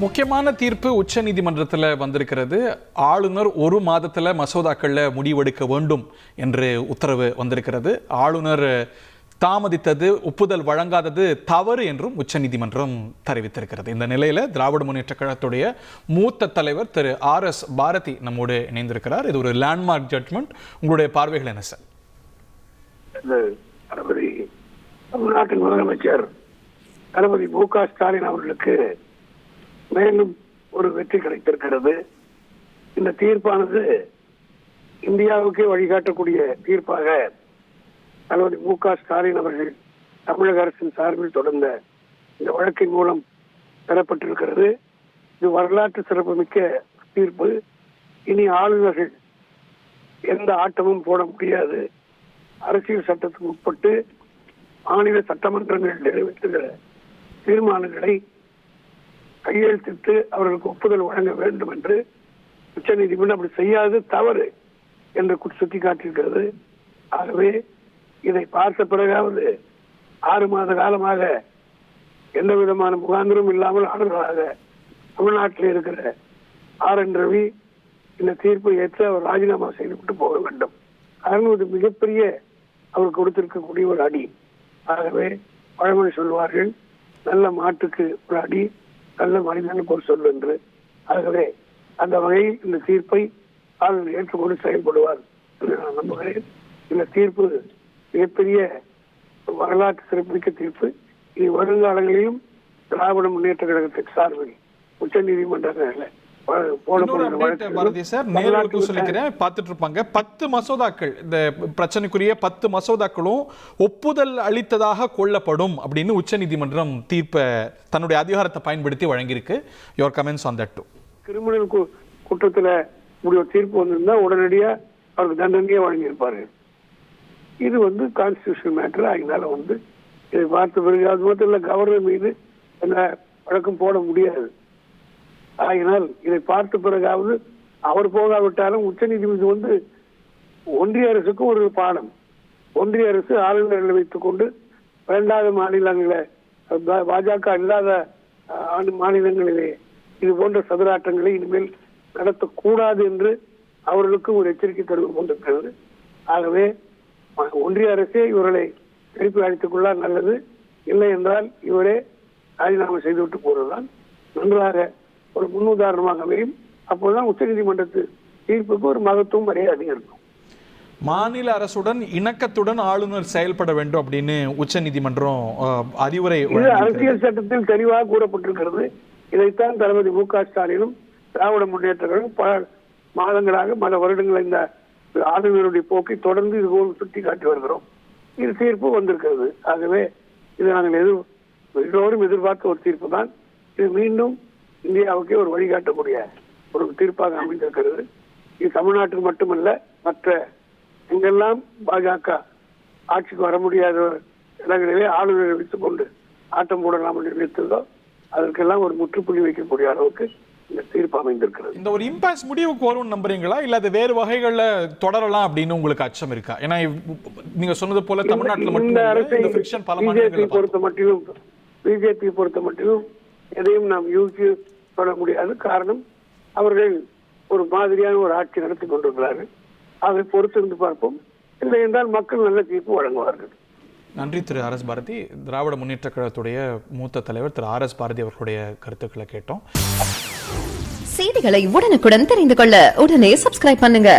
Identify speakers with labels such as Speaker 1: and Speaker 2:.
Speaker 1: முக்கியமான தீர்ப்பு உச்ச நீதிமன்றத்தில் வந்திருக்கிறது. ஆளுநர் ஒரு மாதத்தில் மசோதாக்களில் முடிவெடுக்க வேண்டும் என்று உத்தரவு வந்திருக்கிறது. ஆளுநர் தாமதித்தது, ஒப்புதல் வழங்காதது தவறு என்றும் உச்ச நீதிமன்றம் தெரிவித்திருக்கிறது. இந்த நிலையில் திராவிட முன்னேற்ற கழகத்துடைய மூத்த தலைவர் திரு RS பாரதி நம்மோடு இணைந்திருக்கிறார். இது ஒரு லேண்ட்மார்க் ஜட்மெண்ட். உங்களுடைய பார்வைகள் என்ன சார்?
Speaker 2: தமிழ்நாட்டின் முதலமைச்சர் தளபதி மு.க. ஸ்டாலின் அவர்களுக்கு மேலும் ஒரு வெற்றி கிடைத்திருக்கிறது. இந்த தீர்ப்பானது இந்தியாவுக்கே வழிகாட்டக்கூடிய தீர்ப்பாக தளபதி மு.க. ஸ்டாலின் அவர்கள் தமிழக அரசின் சார்பில் தொடர்ந்த இந்த வழக்கின் மூலம் பெறப்பட்டிருக்கிறது. இது வரலாற்று சிறப்புமிக்க தீர்ப்பு. இனி ஆளுநர்கள் எந்த ஆட்டமும் போட முடியாது. அரசியல் சட்டத்துக்கு உட்பட்டு மாநில சட்டமன்றங்கள் நிறைவேற்றுகிற தீர்மானங்களை கையெழுத்திட்டு அவர்களுக்கு ஒப்புதல் வழங்க வேண்டும் என்று உச்ச நீதிமன்றம் அப்படி செய்யாது தவறு என்று சுட்டிக்காட்டியிருக்கிறது. ஆகவே இதை பார்த்த பிறகாவது 6 மாத காலமாக எந்த விதமான முகாந்திரம் இல்லாமல் ஆளுநராக தமிழ்நாட்டில் இருக்கிற RN ரவி இந்த தீர்ப்பை ஏற்று அவர் ராஜினாமா செய்துவிட்டு போக வேண்டும். காரணம் இது மிகப்பெரிய அவர் கொடுத்திருக்கக்கூடிய ஒரு அடி. ஆகவே பழமொழி சொல்வார்கள், நல்ல மாட்டுக்கு ஒரு அடி, நல்ல மனிதனுக்கு ஒரு சொல் என்று. ஆகவே அந்த வகையில் இந்த தீர்ப்பை ஆளுநர் ஏற்றுக்கொண்டு செயல்படுவார் என்று நான் நம்புகிறேன். இந்த தீர்ப்பு மிகப்பெரிய வரலாற்று சிறப்புமிக்க தீர்ப்பு. இனி வருங்காலங்களிலும் திராவிட முன்னேற்ற கழகத்தின் சார்பில் உச்ச நீதிமன்றங்கள்
Speaker 1: பார்த்துட்டு இருப்பாங்க. 10 மசோதாக்கள், இந்த பிரச்சனைக்குரிய 10 மசோதாக்களும் ஒப்புதல் அளித்ததாக கொள்ளப்படும் அப்படின்னு உச்ச நீதிமன்றம் தீர்ப்பை தன்னுடைய அதிகாரத்தை பயன்படுத்தி வழங்கியிருக்கு. Your comments on that?
Speaker 2: Criminal குற்றத்துல இப்படி ஒரு தீர்ப்பு வந்திருந்தா உடனடியா அவருக்கு தண்டனையே வழங்கியிருப்பார்கள். இது கான்ஸ்டிடியூஷனல் மேட்டர். அதனால இதை பார்த்த பிறகு அது மட்டும் இல்ல, கவர்னர் மீது என்ன வழக்கம் போட முடியாது. ஆகினால் இதை பார்த்த பிறகாவது அவர் போகாவிட்டாலும் உச்ச நீதிமன்றம் ஒன்றிய அரசுக்கு ஒரு பாடம். ஒன்றிய அரசு ஆளுநர்களை வைத்துக் கொண்டு வேண்டாத மாநிலங்களை, பாஜக இல்லாத மாநிலங்களிலே இது போன்ற சதுராட்டங்களை இனிமேல் நடத்தக்கூடாது என்று அவர்களுக்கு ஒரு எச்சரிக்கை தருவது கொண்டிருக்கிறது. ஆகவே ஒன்றிய அரசே இவர்களை திருப்பி அழைத்துக் கொள்ளார் நல்லது. இல்லை என்றால் இவரே ராஜினாமா செய்துவிட்டு போவதுதான் நன்றாக ஒரு முன்னுதாரணமாக அமையும். அப்போதுதான் உச்ச நீதிமன்றத்து தீர்ப்புக்கு ஒரு மகத்துவம் மரியாதையும் இருக்கும்.
Speaker 1: மாநில அரசுடன் இணக்கத்துடன் ஆளுநர் செயல்பட வேண்டும் அப்படின்னு உச்ச நீதிமன்றம் அறிவுரை
Speaker 2: அரசியல் சட்டத்தில் தெளிவாக கூறப்பட்டிருக்கிறது. இதைத்தான் தளபதி மு.க. ஸ்டாலினும் திராவிட முன்னேற்ற கழகம் பல மாதங்களாக பல வருடங்கள் இந்த ஆளுநருடைய போக்கை தொடர்ந்து இதுபோல் சுட்டிக்காட்டி வருகிறோம். இது தீர்ப்பு வந்திருக்கிறது. ஆகவே இது நாங்கள் எல்லோரும் எதிர்பார்த்த ஒரு தீர்ப்பு தான். இது மீண்டும் இந்தியாவுக்கே ஒரு வழிகாட்டக்கூடிய ஒரு தீர்ப்பாக அமைந்திருக்கிறது. இது தமிழ்நாட்டுக்கு மட்டுமல்ல, மற்ற எங்கெல்லாம் பாஜக ஆட்சிக்கு வர முடியாத இடங்களிலே ஆளுநரை வைத்துக் கொண்டு ஆட்டம் போடலாம் என்று நினைத்ததோ அதற்கெல்லாம் ஒரு முற்றுப்புள்ளி வைக்கக்கூடிய அளவுக்கு இந்த தீர்ப்பு அமைந்திருக்கிறது.
Speaker 1: இந்த ஒரு இம்பாஸ் முடிவுக்கு வரும் நம்புறீங்களா, இல்ல அது வேறு வகைகள்ல தொடரலாம் அப்படின்னு உங்களுக்கு அச்சம் இருக்கா? ஏன்னா நீங்க சொன்னது போல தமிழ்நாட்டில்
Speaker 2: பிஜேபி பொறுத்த மட்டிலும் எதையும் நாம் யூகிச்சு சொல்ல முடியாது. காரணம், அவர்கள் ஒரு மாதிரியான ஒரு ஆட்சி நடத்தி கொண்டிருக்கிறார்கள். அதை பொறுத்திருந்து பார்ப்போம். இல்லை என்றால் மக்கள் நல்ல தீர்ப்பு வழங்குவார்கள்.
Speaker 1: நன்றி திரு RS பாரதி. திராவிட முன்னேற்ற கழகத்துடைய மூத்த தலைவர் திரு RS பாரதி அவர்களுடைய கருத்துக்களை கேட்டோம்.
Speaker 3: செய்திகளை உடனுக்குடன் தெரிந்து கொள்ள உடனே சப்ஸ்கிரைப் பண்ணுங்க.